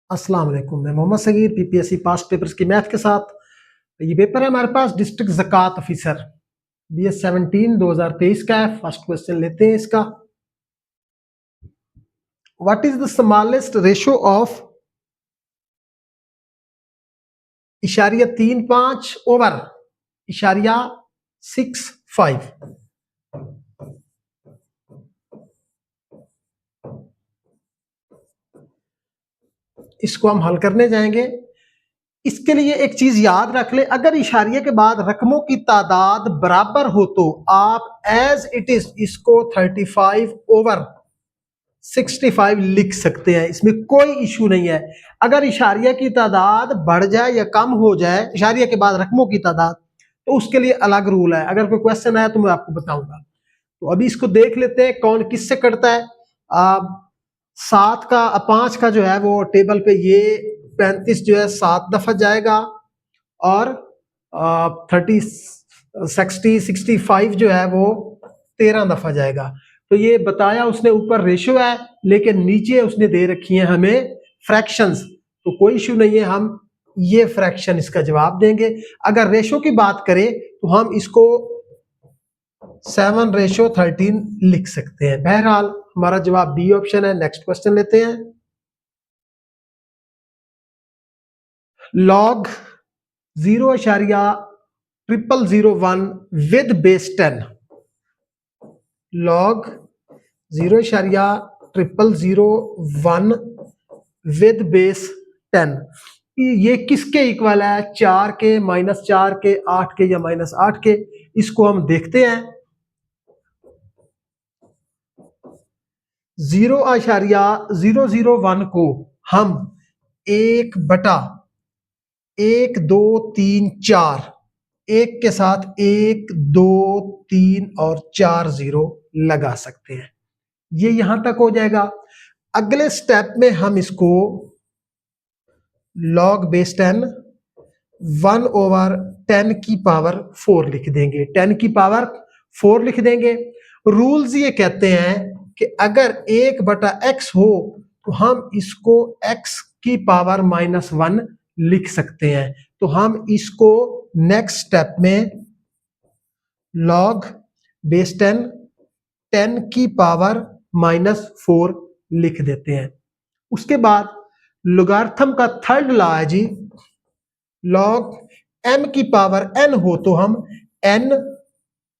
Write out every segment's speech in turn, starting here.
अस्सलाम वालेकुम। मैं Mohammad Sagheer PPSC past papers की मैथ के साथ। ये पेपर है हमारे पास डिस्ट्रिक्ट ज़कात ऑफिसर BS 17 2023 का है। फर्स्ट क्वेश्चन लेते हैं इसका। What is the smallest ratio of इशारिया 3.5 ओवर इशारिया 6.5? इसको हम हल करने जाएंगे। इसके लिए एक चीज याद रख ले, अगर इशारिया के बाद रकमों की तादाद बराबर हो तो आप एज इट इज इसको 35 ओवर 65 लिख सकते हैं, इसमें कोई इशू नहीं है। अगर इशारिया की तादाद बढ़ जाए या कम हो जाए, इशारिया के बाद रकमों की तादाद, तो उसके लिए अलग रूल है। अगर कोई क्वेश्चन आया तो मैं आपको बताऊंगा। तो अभी इसको देख लेते हैं कौन किससे कटता है। 5 का जो है वो टेबल पे ये 35 जो है 7 दफा जाएगा और 65 जो है वो 13 दफा जाएगा। तो ये बताया उसने, ऊपर रेशियो है लेकिन नीचे उसने दे रखी है हमें फ्रैक्शंस, तो कोई इशू नहीं है, हम ये फ्रैक्शन इसका जवाब देंगे। अगर रेशियो की बात करें तो हम इसको 7:13 लिख सकते हैं। बहरहाल हमारा जवाब बी ऑप्शन है। नेक्स्ट क्वेश्चन लेते हैं। Log 0.0001 with base 10। Log 0.0001 with base 10 ये किसके इक्वल है? 4 के, -4 के, 8 के या -8 के? इसको हम देखते हैं। 0.001 को हम 1/1 2 3 4, 1 के साथ 1 2 3 और 4 0 लगा सकते हैं। ये यहां तक हो जाएगा। अगले स्टेप में हम इसको log बेस 10 1/10 की पावर 4 लिख देंगे। 10 की पावर 4 लिख देंगे। रूल्स ये कहते हैं कि अगर 1/x हो तो हम इसको x की पावर -1 लिख सकते हैं। तो हम इसको नेक्स्ट स्टेप में log बेस 10 की पावर -4 लिख देते हैं। उसके बाद लोगारिथम का थर्ड लॉ है जी, log m की पावर n हो तो हम n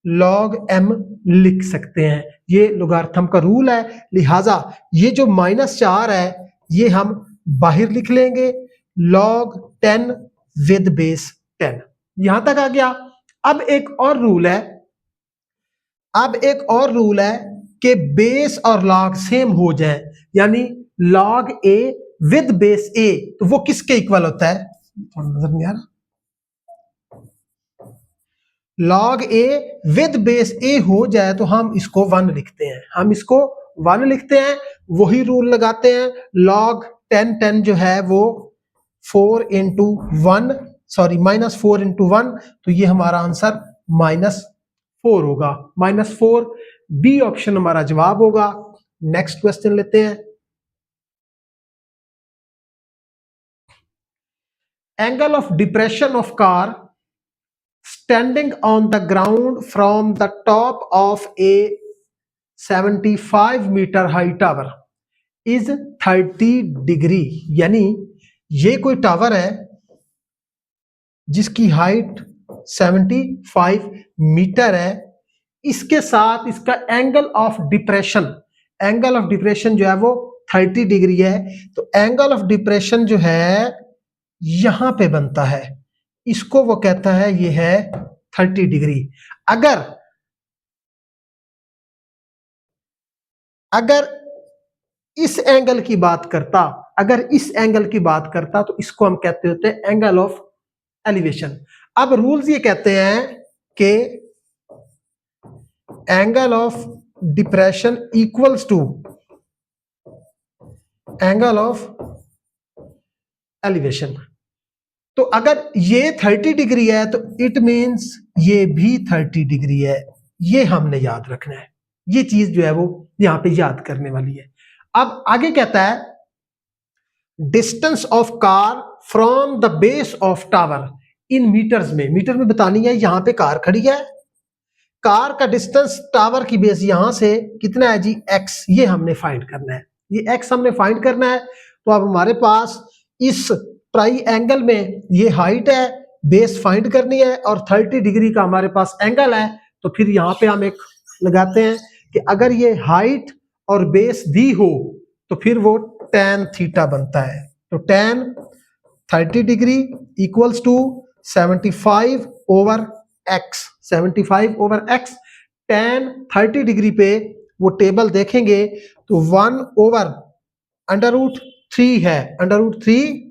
log m लिख सकते हैं। ये लोगारिथम का रूल है। लिहाजा ये जो -4 है ये हम बाहर लिख लेंगे। log 10 विद बेस 10 यहां तक आ गया। अब एक और रूल है कि बेस और log सेम हो जाए, यानी log a with base a, तो वो किसके इक्वल होता है? नजर नहीं आ रहा। log a with base a हो जाए तो हम इसको 1 लिखते हैं। वही रूल लगाते हैं। log 10 जो है वो -4 × 1, तो ये हमारा आंसर -4 होगा। -4 बी ऑप्शन हमारा जवाब होगा। नेक्स्ट क्वेश्चन लेते हैं। Angle of depression of car standing on the ground from the top of a 75 meter high tower is 30 degree. यानी ये कोई टावर है जिसकी हाइट 75 मीटर है, इसके साथ इसका एंगल ऑफ डिप्रेशन जो है वो 30 डिग्री है। तो एंगल ऑफ डिप्रेशन जो है यहां पे बनता है, इसको वो कहता है ये है 30 डिग्री। अगर इस एंगल की बात करता तो इसको हम कहते होते हैं एंगल ऑफ एलिवेशन। अब रूल्स ये कहते हैं कि angle of depression equals to angle of elevation. तो अगर ये 30 डिग्री है तो इट मींस ये भी 30 डिग्री है। ये हमने याद रखना है। ये चीज जो है वो यहां पे याद करने वाली है। अब आगे कहता है distance of car from the base of tower in metres में, मीटर में बतानी है। यहां पे कार खड़ी है, कार का डिस्टेंस टावर की बेस यहां से कितना है जी, x, ये हमने फाइंड करना है, ये x हमने फाइंड करना है। तो अब हमारे पास इस ट्राइएंगल में ये हाइट है, बेस फाइंड करनी है और 30 डिग्री का हमारे पास एंगल है। तो फिर यहाँ पे हम एक लगाते हैं कि अगर ये हाइट और बेस दी हो तो फिर वो tan थीटा बनता है। तो tan 30 degree equals to 75 over x, 75 over x। tan 30 degree पे वो टेबल देखेंगे तो 1 ओवर अंडर रूट 3 है, under root 3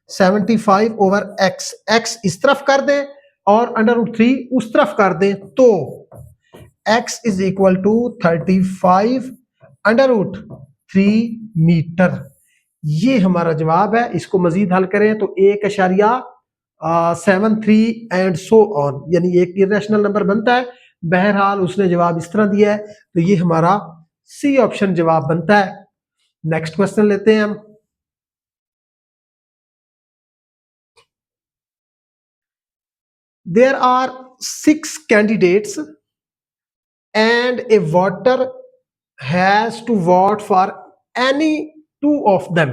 75 over x, x इस तरफ कर दें और अंडर रूट 3 उस तरफ कर दें तो x is equal to 35 under root 3 metre. ये हमारा जवाब है। इसको मजीद हल करें तो 1.73 एंड सो ऑन, यानी एक इरेशनल नंबर बनता है। बहरहाल उसने जवाब इस तरह दिया है, तो ये हमारा सी ऑप्शन जवाब बनता है। नेक्स्ट क्वेश्चन लेते हैं हम। There are 6 candidates and a voter has to vote for any 2 of them.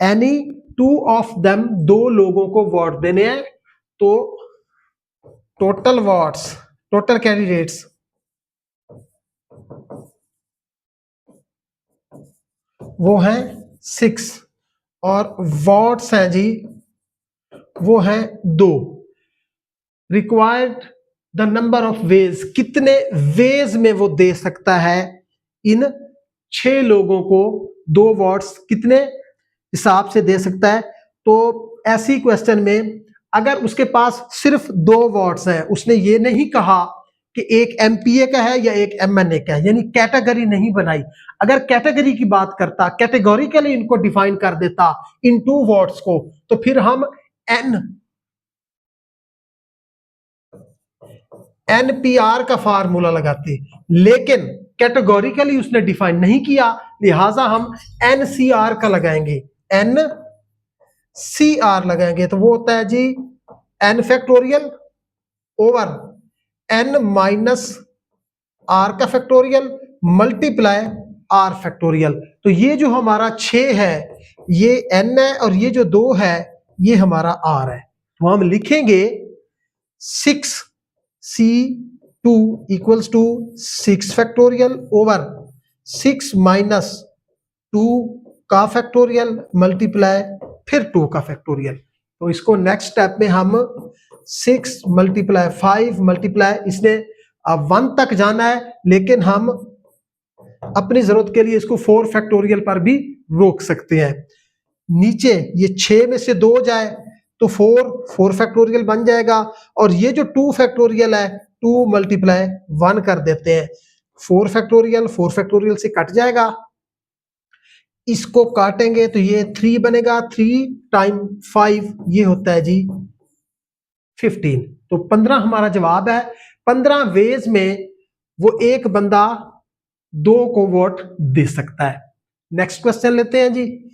Any 2 of them, 2 लोगों को वोट देने हैं। तो टोटल वोट्स, टोटल कैंडिडेट्स वो हैं 6 और वोट्स हैं जी वो हैं 2। Required the number of ways, कितने वेज में वो दे सकता है इन 6 लोगों को 2 वोट्स कितने हिसाब से दे सकता है। तो ऐसी क्वेश्चन में अगर उसके पास सिर्फ 2 वोट्स हैं, उसने ये नहीं कहा कि एक एमपीए का है या एक एमएनए का है, यानी कैटेगरी नहीं बनाई। अगर कैटेगरी की बात करता, कैटेगोरिकली इनको डिफाइन कर देता इन 2 वोट्स को, तो फिर हम एनपीआर का फार्मूला लगाते, लेकिन कैटेगोरिकली उसने डिफाइन नहीं किया, लिहाजा हम एनसीआर का लगाएंगे, एनसीआर लगाएंगे। तो वो होता है जी N factorial over N minus R का फैक्टोरियल मल्टीप्लाई आर फैक्टोरियल। तो ये जो हमारा 6 है ये एन है और ये जो 2 है ये हमारा आर है। तो हम लिखेंगे 6c2 equals to 6 factorial over 6 minus 2 का फैक्टोरियल मल्टीप्लाई फिर 2 का फैक्टोरियल। तो इसको नेक्स्ट स्टेप में हम 6 मल्टीप्लाई 5 मल्टीप्लाई, इसने अब 1 तक जाना है, लेकिन हम अपनी जरूरत के लिए इसको 4 फैक्टोरियल पर भी रोक सकते हैं। नीचे ये 6 में से 2 जाए तो 4 फैक्टोरियल बन जाएगा, और ये जो 2 फैक्टोरियल है 2 मल्टीप्लाई 1 कर देते हैं। 4 फैक्टोरियल से कट जाएगा, इसको काटेंगे तो ये 3 बनेगा, 3 टाइम 5 ये होता है जी 15। तो 15 हमारा जवाब है। 15 वेज में वो एक बंदा 2 को वोट दे सकता है। नेक्स्ट क्वेश्चन लेते हैं जी।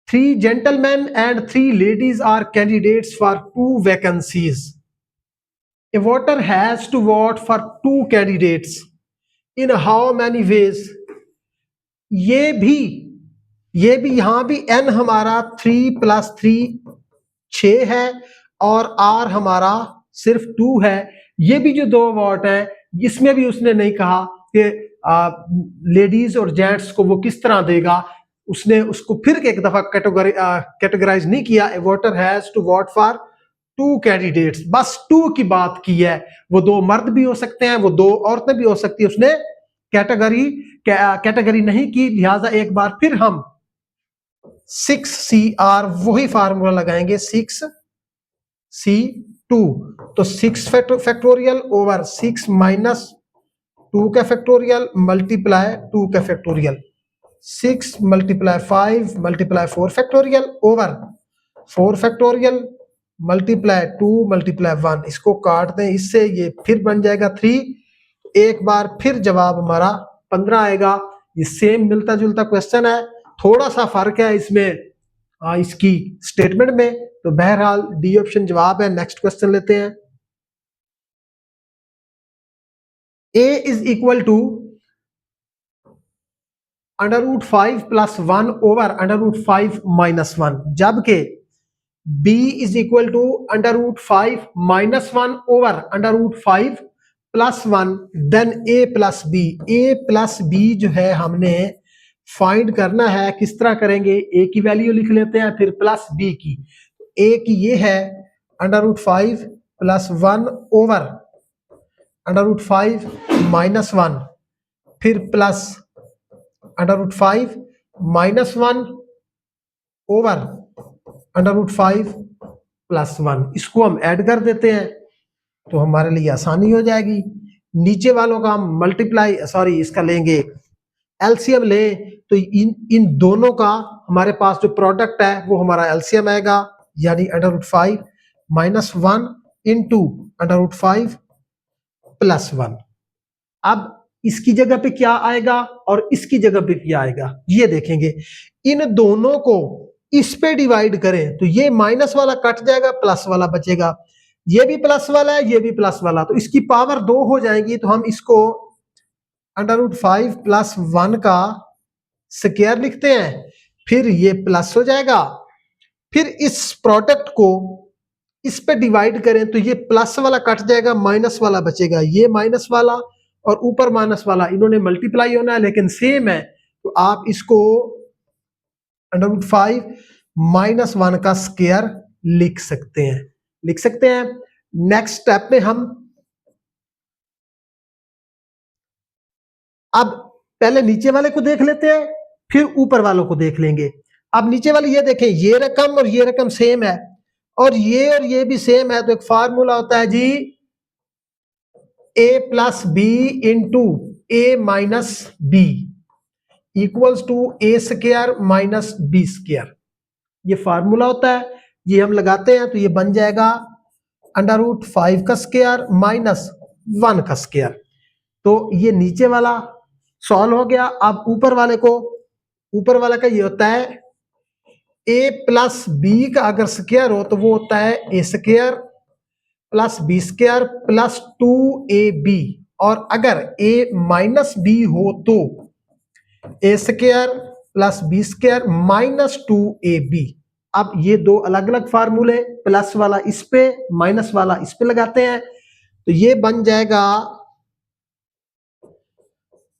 3 gentlemen and 3 ladies are candidates for 2 vacancies. A voter has to vote for 2 candidates. In how many ways? ये भी यहां भी n हमारा 3 + 3 6 है और r हमारा सिर्फ 2 है। ये भी जो 2 वोट है इसमें भी उसने नहीं कहा कि लेडीज और जेंट्स को वो किस तरह देगा, उसने उसको फिर एक दफा कैटेगराइज नहीं किया। A voter has to vote for 2 candidates, बस 2 की बात की है। वो 2 मर्द भी हो सकते हैं, वो 2 औरतें भी हो सकती है, उसने कैटेगरी नहीं की। लिहाजा एक बार फिर हम 6CR वही फार्मूला लगाएंगे 6C2। तो 6 फैक्टोरियल ओवर 6 माइनस 2 का फैक्टोरियल मल्टीप्लाई 2 का factorial, 6 multiply 5 multiply 4 factorial over 4 factorial multiply 2 multiply 1। इसको काट दें, इससे ये फिर बन जाएगा 3। एक बार फिर जवाब हमारा 15 आएगा। ये सेम मिलता जुलता क्वेश्चन है, थोड़ा सा फर्क है इसमें इसकी स्टेटमेंट में। तो बहरहाल डी ऑप्शन जवाब है। नेक्स्ट क्वेश्चन लेते हैं। a is equal to √5 plus 1 over √5 minus 1, जबकि b is equal to √5 minus 1 over √5 plus 1, then a plus B. a plus B जो है हमने फाइंड करना है, किस तरह करेंगे? a की वैल्यू लिख लेते हैं, फिर प्लस b की। a की ये है √5 प्लस 1 ओवर √5 माइनस 1, फिर प्लस √5 माइनस 1 ओवर √5 प्लस 1। इसको हम ऐड कर देते हैं तो हमारे लिए आसानी हो जाएगी। नीचे वालों का हम मल्टीप्लाई इसका लेंगे, एलसीएम ले, तो इन दोनों का हमारे पास जो प्रोडक्ट है वो हमारा एलसीएम आएगा, यानी √5 माइनस 1 इंटू √5 प्लस 1। अब इसकी जगह पे क्या आएगा और इसकी जगह पे क्या आएगा ये देखेंगे। इन दोनों को इस पे डिवाइड करें तो ये माइनस वाला कट जाएगा, प्लस वाला बचेगा। ये भी प्लस वाला है, ये भी प्लस वाला, तो इसकी पावर 2 हो जाएगी। तो हम इसको √5 प्लस 1 का स्क्वायर लिखते हैं, फिर ये प्लस हो जाएगा। फिर इस प्रोडक्ट को इस पे डिवाइड करें तो ये प्लस वाला कट जाएगा, माइनस वाला बचेगा। ये माइनस वाला और ऊपर माइनस वाला इन्होंने मल्टीप्लाई होना है लेकिन सेम है, तो आप इसको √5 माइनस 1 का स्क्वायर लिख सकते हैं। नेक्स्ट स्टेप में हम अब पहले नीचे वाले को देख लेते हैं, फिर ऊपर वालों को देख लेंगे। अब नीचे वाले ये देखें, ये रकम और ये रकम सेम है और ये भी सेम है, तो एक फार्मूला होता है जी a plus B into a minus B equals to a square minus b square. ये फार्मूला होता है, ये हम लगाते हैं तो ये बन जाएगा √5 का स्क्वायर माइनस 1 का स्क्वायर। तो ये नीचे वाला सॉल्व हो गया। अब ऊपर वाला का ये होता है a प्लस बी का अगर स्क्वायर हो तो वो होता है a square plus B square plus 2ab, और अगर a माइनस बी हो तो a square plus B square minus 2ab। अब ये दो अलग अलग फार्मूले, प्लस वाला इस पे माइनस वाला इस पे लगाते हैं तो ये बन जाएगा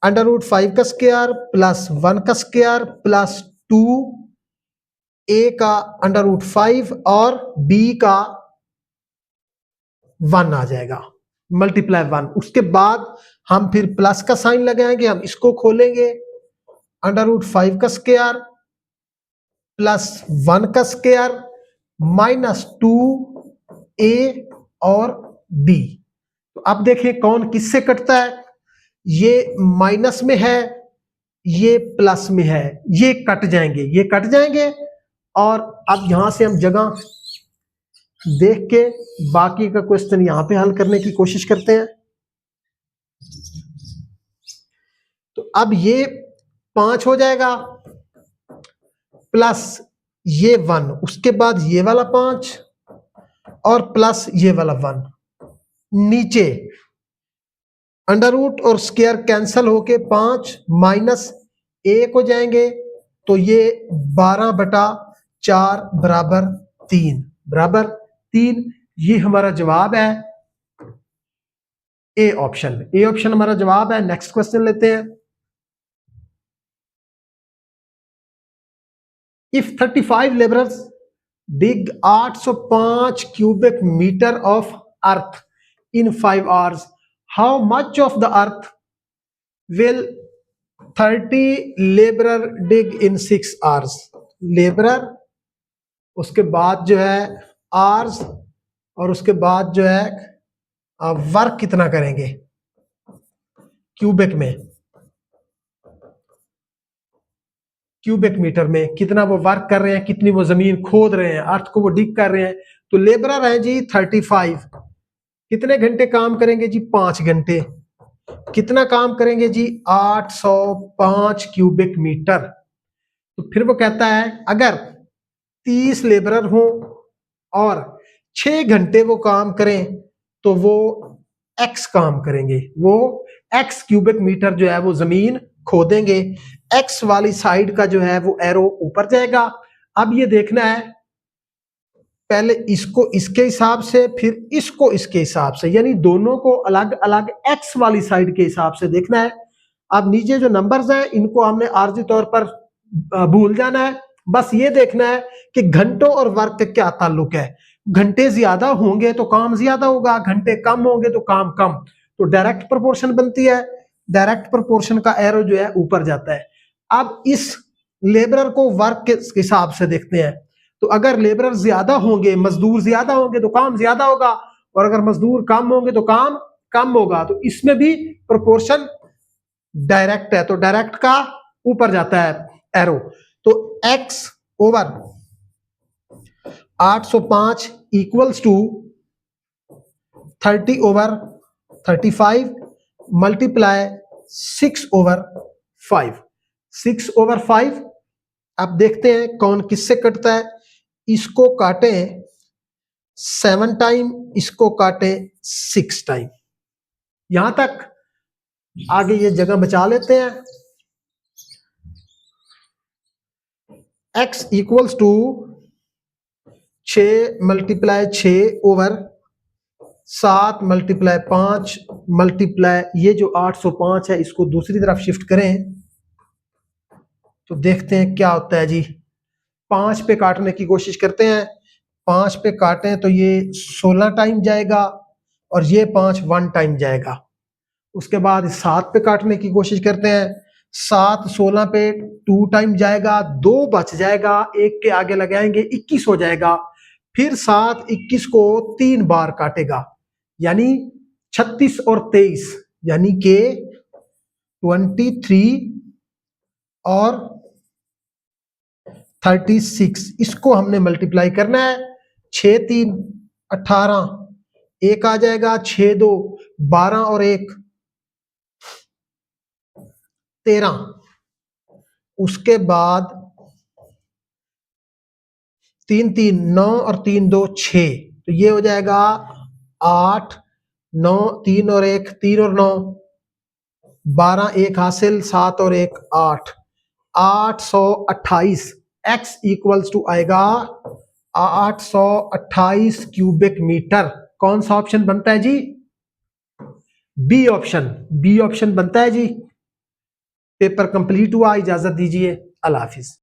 √5 का स्क्वायर प्लस 1 का स्क्वायर प्लस 2a का √5 और b का 1 आ जाएगा, मल्टीप्लाई 1। उसके बाद हम फिर प्लस का साइन लगाएंगे, हम इसको खोलेंगे, √5 का स्क्वायर प्लस 1 का स्क्वायर माइनस 2a और b। तो अब देखें कौन किससे कटता है। ये माइनस में है, ये प्लस में है, ये कट जाएंगे। और अब यहां से हम जगह देख के बाकी का क्वेश्चन यहां पे हल करने की कोशिश करते हैं। तो अब ये 5 हो जाएगा प्लस ये 1, उसके बाद ये वाला 5 और प्लस ये वाला 1। नीचे अंडर रूट और स्क्वायर कैंसल होके 5 माइनस 1 हो जाएंगे, तो ये 12/4 बराबर 3। ये हमारा जवाब है ए ऑप्शन हमारा जवाब है। नेक्स्ट क्वेश्चन लेते हैं। If 35 labourers dig 805 cubic metre of earth in 5 hours, how much of the earth will 30 labourer dig in 6 hours. Labourer, उसके बाद जो है आवर्स, और उसके बाद जो है वर्क कितना करेंगे क्यूबिक में, क्यूबिक मीटर में कितना वो वर्क कर रहे हैं, कितनी वो जमीन खोद रहे हैं, अर्थ को वो डिग कर रहे हैं। तो लेबरर है जी 35, कितने घंटे काम करेंगे जी 5 घंटे। कितना काम करेंगे जी? 805 क्यूबिक मीटर। तो फिर वो कहता है अगर 30 लेबरर हो और 6 घंटे वो काम करें तो वो x काम करेंगे, वो x क्यूबिक मीटर जो है वो जमीन खोदेंगे। x वाली साइड का जो है वो एरो ऊपर जाएगा। अब ये देखना है पहले इसको इसके हिसाब से, फिर इसको इसके हिसाब से, यानी दोनों को अलग अलग x वाली साइड के हिसाब से देखना है। अब नीचे जो नंबर्स हैं इनको हमने आर्जी तौर पर भूल जाना है। बस ये देखना है कि घंटों और वर्क का क्या ताल्लुक है। घंटे ज्यादा होंगे तो काम ज्यादा होगा, घंटे कम होंगे तो काम कम। तो डायरेक्ट प्रोपोर्शन बनती है, डायरेक्ट प्रोपोर्शन का एरो जो है ऊपर जाता है। अब इस लेबरर को वर्क के हिसाब से देखते हैं। तो अगर लेबरर ज्यादा होंगे, मजदूर ज्यादा होंगे तो काम ज्यादा होगा, और अगर मजदूर कम होंगे तो काम कम होगा। तो इसमें भी प्रोपोर्शन डायरेक्ट है, तो डायरेक्ट का ऊपर जाता है एरो। तो x over 805 equals to 30 over 35 multiply 6 over 5। 6 over 5। अब देखते हैं कौन किससे कटता है। इसको काटें 7 टाइम, इसको काटें 6 टाइम। यहां तक आगे ये जगह बचा लेते हैं। x equals to 6 multiply 6 over 7 multiply 5 multiply ये जो 805 है इसको दूसरी तरफ शिफ्ट करें तो देखते हैं क्या होता है जी। 5 पे काटने की कोशिश करते हैं। 5 पे काटें तो ये 16 टाइम जाएगा और ये 5 1 टाइम जाएगा। उसके बाद 7 पे काटने की कोशिश करते हैं। 7 16 पे 2 टाइम जाएगा, 2 बच जाएगा, 1 के आगे लगाएंगे 21 हो जाएगा। फिर 7 21 को 3 बार काटेगा, यानी 36 और 23, यानी के 23 और 36। इसको हमने मल्टीप्लाई करना है। 6 3 18, 1 आ जाएगा, 6 2 12 और 1 13। उसके बाद 3 3 9 और 3 2 6, तो ये हो जाएगा 8 9 3 और 1 3 और 9 12, 1 हासिल, 7 और 1 8 828। x इक्वल्स टू आएगा 828 क्यूबिक मीटर। कौन सा ऑप्शन बनता है जी? बी ऑप्शन, बी ऑप्शन बनता है जी। पेपर कंप्लीट हुआ, इजाजत दीजिए, अल्लाह हाफिज।